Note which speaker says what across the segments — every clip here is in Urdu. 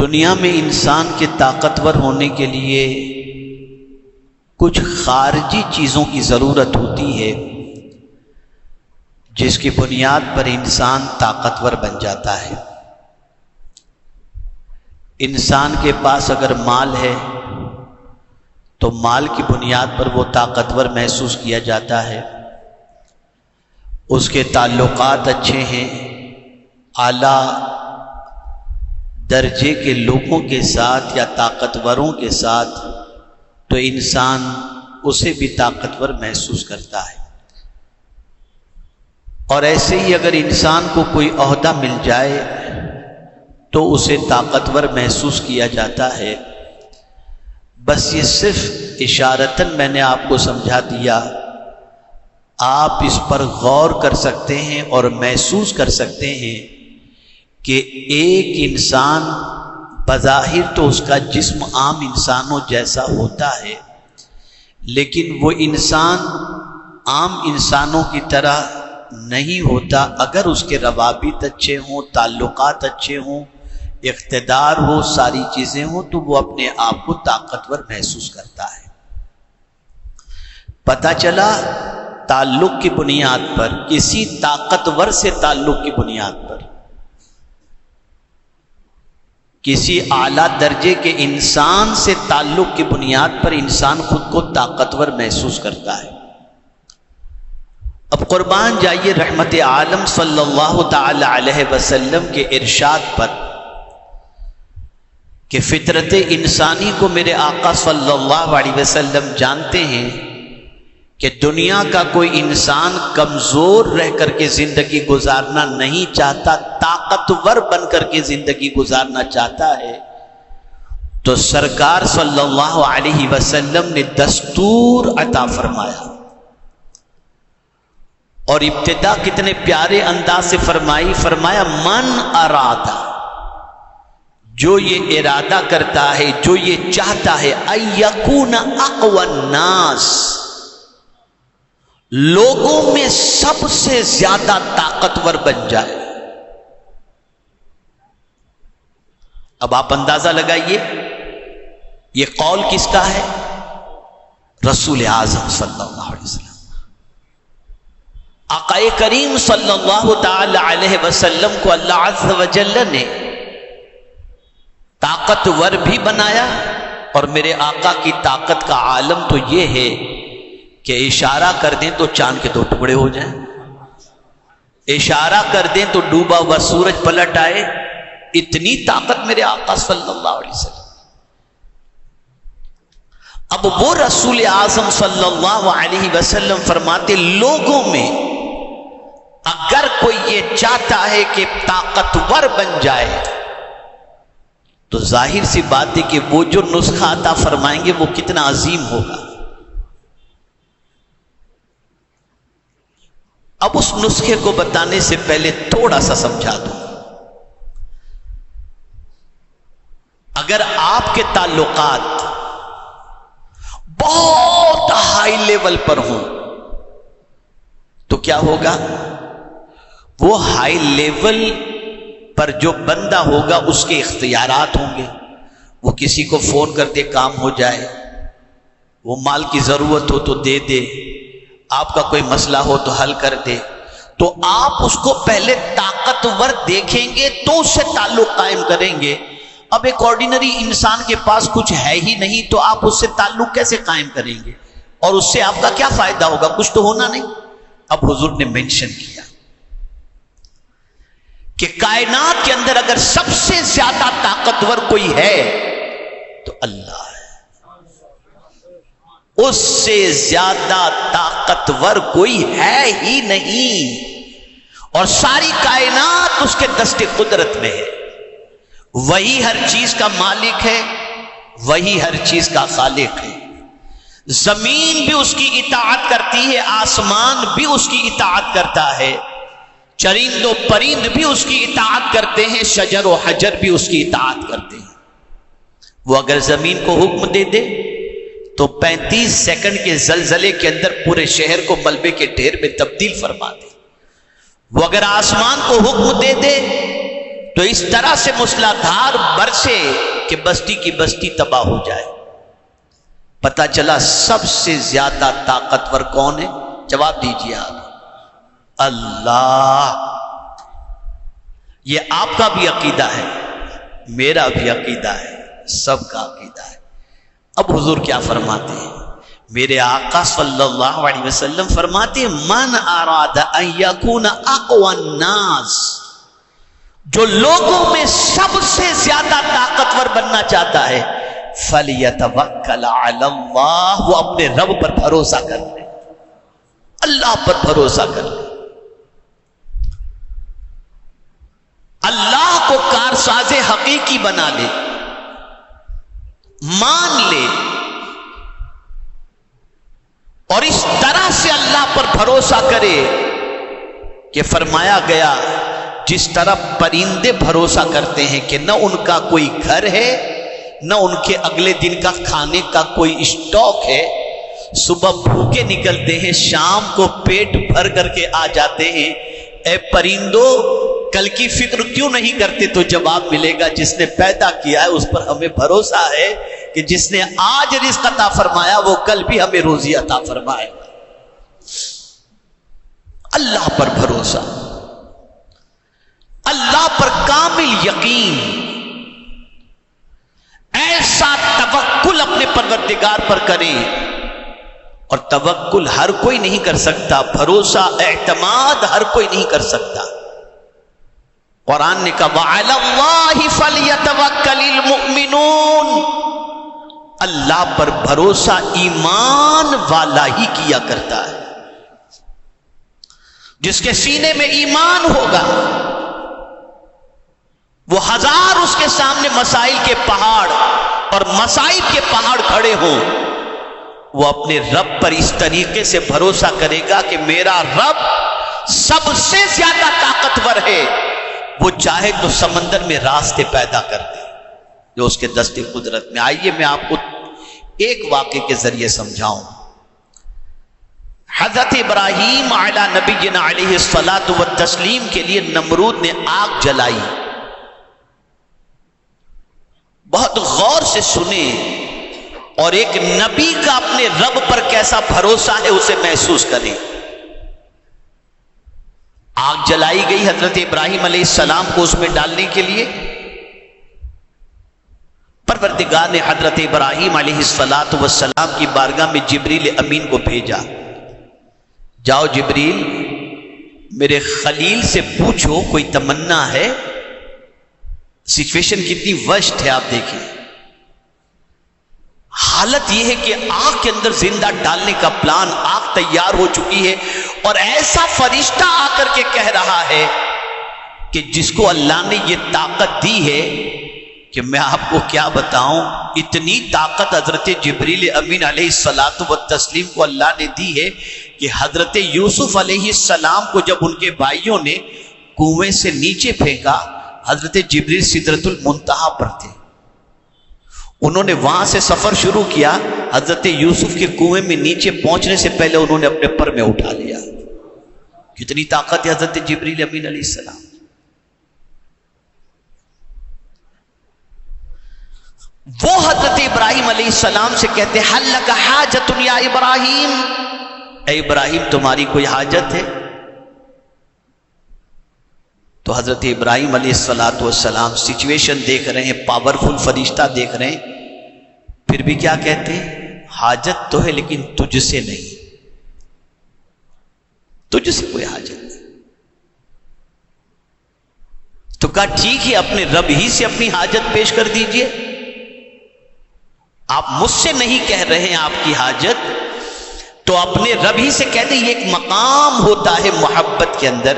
Speaker 1: دنیا میں انسان کے طاقتور ہونے کے لیے کچھ خارجی چیزوں کی ضرورت ہوتی ہے جس کی بنیاد پر انسان طاقتور بن جاتا ہے۔ انسان کے پاس اگر مال ہے تو مال کی بنیاد پر وہ طاقتور محسوس کیا جاتا ہے، اس کے تعلقات اچھے ہیں، اعلیٰ درجے کے لوگوں کے ساتھ یا طاقتوروں کے ساتھ، تو انسان اسے بھی طاقتور محسوس کرتا ہے۔ اور ایسے ہی اگر انسان کو کوئی عہدہ مل جائے تو اسے طاقتور محسوس کیا جاتا ہے۔ بس یہ صرف اشارتاً میں نے آپ کو سمجھا دیا، آپ اس پر غور کر سکتے ہیں اور محسوس کر سکتے ہیں کہ ایک انسان بظاہر تو اس کا جسم عام انسانوں جیسا ہوتا ہے، لیکن وہ انسان عام انسانوں کی طرح نہیں ہوتا اگر اس کے روابط اچھے ہوں، تعلقات اچھے ہوں، اقتدار ہو، ساری چیزیں ہوں، تو وہ اپنے آپ کو طاقتور محسوس کرتا ہے۔ پتہ چلا تعلق کی بنیاد پر، کسی طاقتور سے تعلق کی بنیاد پر، کسی اعلیٰ درجے کے انسان سے تعلق کی بنیاد پر انسان خود کو طاقتور محسوس کرتا ہے۔ اب قربان جائیے رحمت عالم صلی اللہ تعالی علیہ وسلم کے ارشاد پر کہ فطرت انسانی کو میرے آقا صلی اللہ علیہ وسلم جانتے ہیں کہ دنیا کا کوئی انسان کمزور رہ کر کے زندگی گزارنا نہیں چاہتا، طاقتور بن کر کے زندگی گزارنا چاہتا ہے۔ تو سرکار صلی اللہ علیہ وسلم نے دستور عطا فرمایا، اور ابتدا کتنے پیارے انداز سے فرمایا من ارادہ، جو یہ ارادہ کرتا ہے، جو یہ چاہتا ہے، ان یکون اقوی الناس، لوگوں میں سب سے زیادہ طاقتور بن جائے۔ اب آپ اندازہ لگائیے یہ قول کس کا ہے؟ رسول اعظم صلی اللہ علیہ وسلم۔ آقا کریم صلی اللہ تعالی علیہ وسلم کو اللہ عز و جل نے طاقتور بھی بنایا، اور میرے آقا کی طاقت کا عالم تو یہ ہے کہ اشارہ کر دیں تو چاند کے 2 ٹکڑے ہو جائیں، اشارہ کر دیں تو ڈوبا ہوا سورج پلٹ آئے، اتنی طاقت میرے آقا صلی اللہ علیہ وسلم۔ اب وہ رسول اعظم صلی اللہ علیہ وسلم فرماتے لوگوں میں اگر کوئی یہ چاہتا ہے کہ طاقتور بن جائے تو ظاہر سی بات ہے کہ وہ جو نسخہ عطا فرمائیں گے وہ کتنا عظیم ہوگا۔ اب اس نسخے کو بتانے سے پہلے تھوڑا سا سمجھا دوں۔ اگر آپ کے تعلقات بہت ہائی لیول پر ہوں تو کیا ہوگا؟ وہ ہائی لیول پر جو بندہ ہوگا اس کے اختیارات ہوں گے، وہ کسی کو فون کر دے کام ہو جائے، وہ مال کی ضرورت ہو تو دے دے، آپ کا کوئی مسئلہ ہو تو حل کر دے۔ تو آپ اس کو پہلے طاقتور دیکھیں گے تو اس سے تعلق قائم کریں گے۔ اب ایک آرڈینری انسان کے پاس کچھ ہے ہی نہیں تو آپ اس سے تعلق کیسے قائم کریں گے؟ اور اس سے آپ کا کیا فائدہ ہوگا؟ کچھ تو ہونا نہیں۔ اب حضور نے مینشن کیا کہ کائنات کے اندر اگر سب سے زیادہ طاقتور کوئی ہے تو اللہ ہے، اس سے زیادہ طاقتور کوئی ہے ہی نہیں، اور ساری کائنات اس کے دست قدرت میں ہے۔ وہی ہر چیز کا مالک ہے، وہی ہر چیز کا خالق ہے۔ زمین بھی اس کی اطاعت کرتی ہے، آسمان بھی اس کی اطاعت کرتا ہے، چرند و پرند بھی اس کی اطاعت کرتے ہیں، شجر و حجر بھی اس کی اطاعت کرتے ہیں۔ وہ اگر زمین کو حکم دے دے تو 35 سیکنڈ کے زلزلے کے اندر پورے شہر کو ملبے کے ڈھیر میں تبدیل فرما دے۔ وہ اگر آسمان کو حکم دے دے تو اس طرح سے موسلادھار برسے کہ بستی کی بستی تباہ ہو جائے۔ پتہ چلا سب سے زیادہ طاقتور کون ہے؟ جواب دیجیے آپ، اللہ۔ یہ آپ کا بھی عقیدہ ہے، میرا بھی عقیدہ ہے، سب کا عقیدہ ہے۔ اب حضور کیا فرماتے ہیں؟ میرے آقا صلی اللہ علیہ وسلم فرماتے ہیں من اراد ان یکون اقوى الناس، جو لوگوں میں سب سے زیادہ طاقتور بننا چاہتا ہے فَلْيَتَوَكَّلْ عَلَى اللَّهِ، وہ اپنے رب پر بھروسہ کر لے، اللہ پر بھروسہ کر لے، اللہ کو کارساز حقیقی بنا لے، مان لے، اور اس طرح سے اللہ پر بھروسہ کرے کہ فرمایا گیا جس طرح پرندے بھروسہ کرتے ہیں کہ نہ ان کا کوئی گھر ہے، نہ ان کے اگلے دن کا کھانے کا کوئی اسٹاک ہے، صبح بھوکے نکلتے ہیں، شام کو پیٹ بھر کر کے آ جاتے ہیں۔ اے پرندو، کل کی فکر کیوں نہیں کرتے؟ تو جواب ملے گا جس نے پیدا کیا ہے اس پر ہمیں بھروسہ ہے کہ جس نے آج رزق عطا فرمایا وہ کل بھی ہمیں روزی عطا فرمائے گا۔ اللہ پر بھروسہ، اللہ پر کامل یقین، ایسا توکل اپنے پروردگار پر کریں۔ اور توکل ہر کوئی نہیں کر سکتا، بھروسہ اعتماد ہر کوئی نہیں کر سکتا۔ قرآن نے کہا وَعَلَى اللَّهِ فَلْيَتَوَكَّلِ الْمُؤْمِنُونَ، اللہ پر بھروسہ ایمان والا ہی کیا کرتا ہے۔ جس کے سینے میں ایمان ہوگا، وہ ہزار اس کے سامنے مسائل کے پہاڑ اور مصائب کے پہاڑ کھڑے ہوں، وہ اپنے رب پر اس طریقے سے بھروسہ کرے گا کہ میرا رب سب سے زیادہ طاقتور ہے، وہ چاہے تو سمندر میں راستے پیدا کر دے جو اس کے دست قدرت میں۔ آئیے میں آپ کو ایک واقعے کے ذریعے سمجھاؤں۔ حضرت ابراہیم علی نبینا علیہ الصلاۃ والتسلیم کے لیے نمرود نے آگ جلائی۔ بہت غور سے سنیں اور ایک نبی کا اپنے رب پر کیسا بھروسہ ہے اسے محسوس کریں۔ آگ جلائی گئی حضرت ابراہیم علیہ السلام کو اس میں ڈالنے کے لیے۔ پروردگار نے حضرت ابراہیم علیہ السلام کی بارگاہ میں جبریل امین کو بھیجا، جاؤ جبریل میرے خلیل سے پوچھو کوئی تمنا ہے۔ سچویشن کتنی ورسٹ ہے آپ دیکھیں، حالت یہ ہے کہ آگ کے اندر زندہ ڈالنے کا پلان، آگ تیار ہو چکی ہے، اور ایسا فرشتہ آ کر کے کہہ رہا ہے کہ جس کو اللہ نے یہ طاقت دی ہے کہ میں آپ کو کیا بتاؤں، اتنی طاقت حضرت جبریل امین علیہ الصلاۃ والتسلیم کو اللہ نے دی ہے کہ حضرت یوسف علیہ السلام کو جب ان کے بھائیوں نے کنویں سے نیچے پھینکا، حضرت جبریل سدرۃ المنتہا پر تھے، انہوں نے وہاں سے سفر شروع کیا، حضرت یوسف کے کنویں میں نیچے پہنچنے سے پہلے انہوں نے اپنے پر میں اٹھا لیا۔ کتنی طاقت ہے حضرت جبریل امین علیہ السلام۔ وہ حضرت ابراہیم علیہ السلام سے کہتے حل لک حاجت یا ابراہیم، اے ابراہیم تمہاری کوئی حاجت ہے؟ تو حضرت ابراہیم علیہ السلام سچویشن دیکھ رہے ہیں، پاورفل فرشتہ دیکھ رہے ہیں، پھر بھی کیا کہتے ہیں؟ حاجت تو ہے لیکن تجھ سے نہیں، تجھ سے کوئی حاجت نہیں۔ تو کہا ٹھیک ہے، اپنے رب ہی سے اپنی حاجت پیش کر دیجئے، آپ مجھ سے نہیں کہہ رہے ہیں آپ کی حاجت، تو اپنے رب ہی سے کہہ دیں۔ یہ ایک مقام ہوتا ہے محبت کے اندر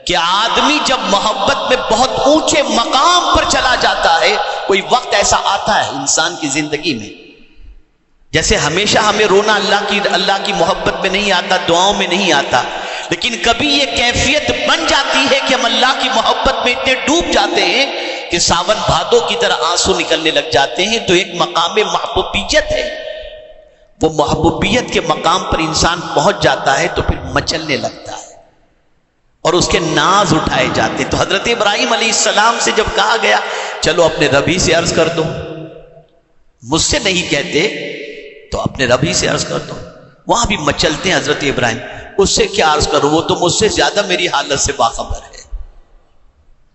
Speaker 1: کہ آدمی جب محبت میں بہت اونچے مقام پر چلا جاتا ہے، کوئی وقت ایسا آتا ہے انسان کی زندگی میں، جیسے ہمیشہ ہمیں رونا اللہ کی محبت میں نہیں آتا، دعاؤں میں نہیں آتا، لیکن کبھی یہ کیفیت بن جاتی ہے کہ ہم اللہ کی محبت میں اتنے ڈوب جاتے ہیں کہ ساون بھادو کی طرح آنسو نکلنے لگ جاتے ہیں۔ تو ایک مقام محبوبیت ہے، وہ محبوبیت کے مقام پر انسان پہنچ جاتا ہے تو پھر مچلنے لگتا ہے، اور اس کے ناز اٹھائے جاتے. تو حضرت ابراہیم علیہ السلام سے جب کہا گیا چلو اپنے رب ہی سے عرض کر دو، مجھ سے نہیں کہتے تو اپنے رب ہی سے عرض کر دو. وہاں بھی مچلتے ہیں حضرت ابراہیم، اس سے کیا عرض کروں، وہ تو مجھ سے زیادہ میری حالت سے باخبر ہے،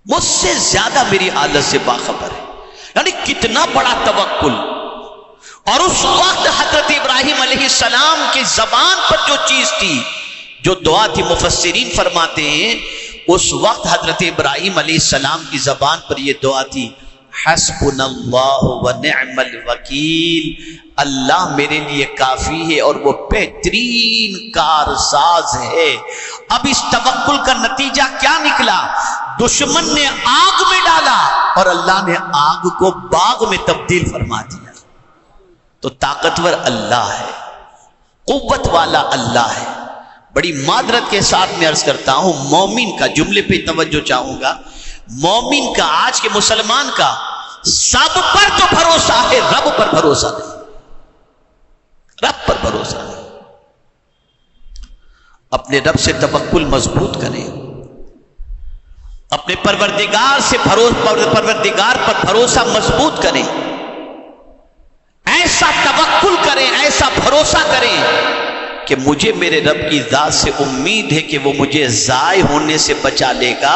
Speaker 1: مجھ سے زیادہ میری حالت سے باخبر ہے. یعنی کتنا بڑا توکل. اور اس وقت حضرت ابراہیم علیہ السلام کی زبان پر جو چیز تھی، جو دعا تھی، مفسرین فرماتے ہیں اس وقت حضرت ابراہیم علیہ السلام کی زبان پر یہ دعا تھی، حسبنا اللہ ونعم الوکیل، اللہ میرے لیے کافی ہے اور وہ بہترین کارساز ہے. اب اس توکل کا نتیجہ کیا نکلا؟ دشمن نے آگ میں ڈالا اور اللہ نے آگ کو باغ میں تبدیل فرما دیا. تو طاقتور اللہ ہے، قوت والا اللہ ہے. بڑی معذرت کے ساتھ میں عرض کرتا ہوں، مومن کا، جملے پہ توجہ چاہوں گا، مومن کا، آج کے مسلمان کا سب پر تو بھروسہ ہے، رب پر بھروسہ نہیں، رب پر بھروسہ نہیں. اپنے رب سے توکل مضبوط کریں، اپنے پروردگار سے پروردگار پر بھروسہ مضبوط کریں، ایسا توکل کریں، ایسا بھروسہ کریں کہ مجھے میرے رب کی ذات سے امید ہے کہ وہ مجھے ضائع ہونے سے بچا لے گا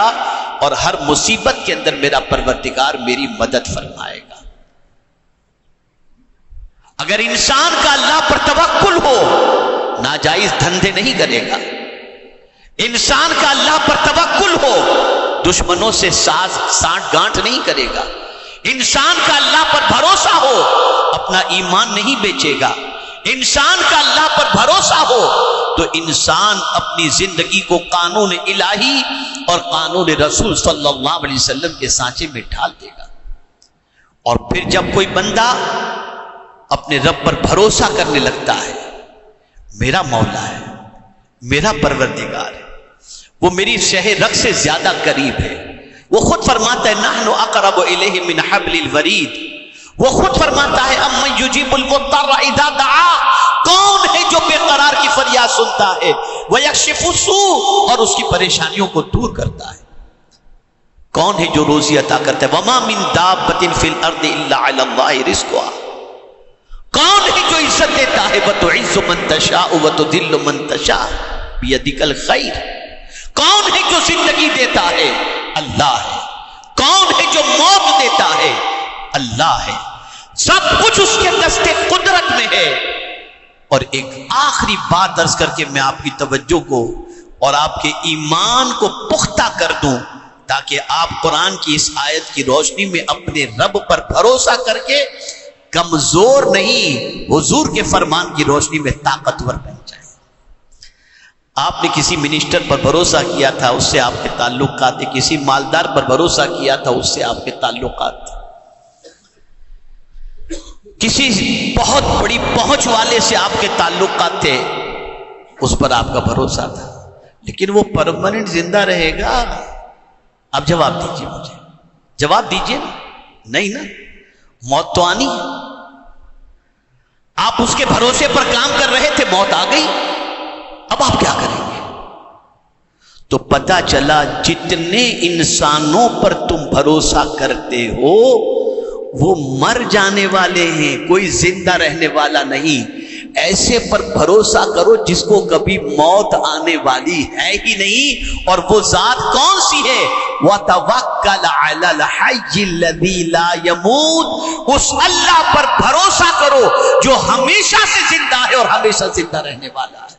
Speaker 1: اور ہر مصیبت کے اندر میرا پروردگار میری مدد فرمائے گا. اگر انسان کا اللہ پر توکل ہو، ناجائز دھندے نہیں کرے گا. انسان کا اللہ پر توکل ہو، دشمنوں سے سانٹھ گانٹھ نہیں کرے گا. انسان کا اللہ پر بھروسہ ہو، اپنا ایمان نہیں بیچے گا. انسان کا اللہ پر بھروسہ ہو تو انسان اپنی زندگی کو قانون الہی اور قانون رسول صلی اللہ علیہ وسلم کے سانچے میں ڈھال دے گا. اور پھر جب کوئی بندہ اپنے رب پر بھروسہ کرنے لگتا ہے، میرا مولا ہے، میرا پروردگار ہے، وہ میری شہ رگ سے زیادہ قریب ہے. وہ خود فرماتا ہے نحن اقرب الیہ من حبل الورید. وہ خود فرماتا ہے امن یجیب المضطر اذا دعا، کون ہے جو بے قرار کی فریاد سنتا ہے، ویکشف السوء، اور اس کی پریشانیوں کو دور کرتا ہے. کون ہے جو روزی عطا کرتا ہے، وما من دابۃ فی الارض الا علی اللہ رزقها. کون ہے جو عزت دیتا ہے، وتعز من تشاء وتذل من تشاء بیدک الخیر. کون ہے جو زندگی دیتا ہے، اللہ ہے. کون ہے جو موت دیتا ہے، اللہ ہے. سب کچھ اس کے دست قدرت میں ہے. اور ایک آخری بات عرض کر کے میں آپ کی توجہ کو اور آپ کے ایمان کو پختہ کر دوں، تاکہ آپ قرآن کی اس آیت کی روشنی میں اپنے رب پر بھروسہ کر کے کمزور نہیں، حضور کے فرمان کی روشنی میں طاقتور بن جائیں. آپ نے کسی منسٹر پر بھروسہ کیا تھا، اس سے آپ کے تعلقات تھے. کسی مالدار پر بھروسہ کیا تھا، اس سے آپ کے تعلقات تھے. کسی بہت بڑی پہنچ والے سے آپ کے تعلقات تھے، اس پر آپ کا بھروسہ تھا. لیکن وہ پرماننٹ زندہ رہے گا؟ اب جواب دیجیے، مجھے جواب دیجیے. نہیں نا، موت تو آنی ہے. آپ اس کے بھروسے پر کام کر رہے تھے، موت آ گئی. اب آپ کیا کریں گے؟ تو پتہ چلا جتنے انسانوں پر تم بھروسہ کرتے ہو وہ مر جانے والے ہیں، کوئی زندہ رہنے والا نہیں. ایسے پر بھروسہ کرو جس کو کبھی موت آنے والی ہے ہی نہیں. اور وہ ذات کون سی ہے؟ وَتَوَكَّلْ عَلَى الْحَيِّ الَّذِي لَا يَمُوتُ. اس اللہ پر بھروسہ کرو جو ہمیشہ سے زندہ ہے اور ہمیشہ زندہ رہنے والا ہے.